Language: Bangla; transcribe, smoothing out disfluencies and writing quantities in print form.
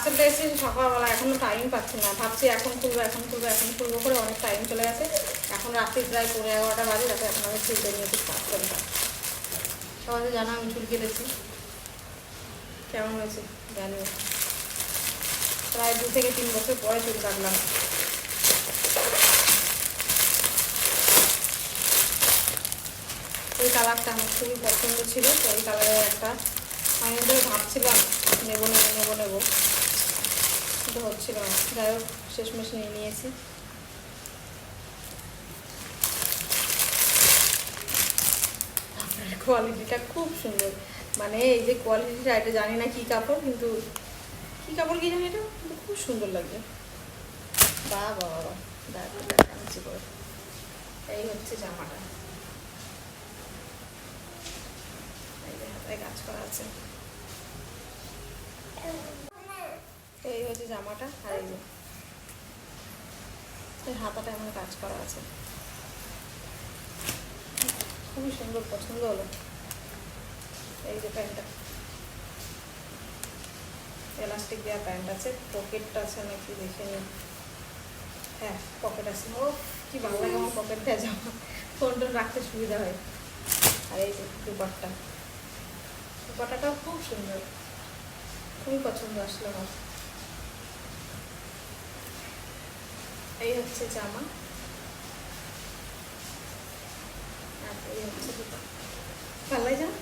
পার্সেলটা এসে সকালবেলা, এখনও টাইম পাচ্ছি না, ভাবছি এখন খুলবো করে অনেক টাইম চলে গেছে। এখন রাত্রি প্রায় 11:30 বাজে, তাতে এখন আমি চুলকে নিয়ে একটু স্টার্ট করি। সবাই জানা আমি চুল কেটেছি, কেমন হয়েছে জানিও। প্রায় 2 থেকে 3 বছর পরে চুল কাটলাম। ওই কালারটা আমার খুবই পছন্দ ছিল, তো ওই কালারের একটা আমি ধরে ভাবছিলাম নেবো কিন্তু হচ্ছিল না। যাই হোক শেষমেশ নিয়ে নিয়েছি। আপনার কোয়ালিটিটা খুব সুন্দর, মানে এই যে কোয়ালিটিটা, এটা জানি না কী কাপড়, কিন্তু কী কাপড় কি জানি, এটা কিন্তু খুব সুন্দর লাগছে। বাহ বাবা বাবা, দেখাচ্ছি করে। এই হচ্ছে জামাটা, এই যে হাতায় কাজ করা আছে। এই হচ্ছে জামাটা, আর এই যে হাতাটা এমন কাজ করা আছে, খুবই সুন্দর, পছন্দ হলো। এই যে প্যান্টটা, এলাস্টিক দেওয়া প্যান্ট আছে, পকেটটা আছে নাকি দেখে নিই। হ্যাঁ পকেট আছে। ও কি ভালো লাগে আমার পকেট দেওয়া জামা, ফোন টোন রাখতে সুবিধা হয়। আর এই যে দুপাট্টাটাও খুব সুন্দর, খুবই পছন্দ আসলো আমার। এই হচ্ছে জামা, আর এই হচ্ছে দুপাট্টা। ভালো লাগে জামা।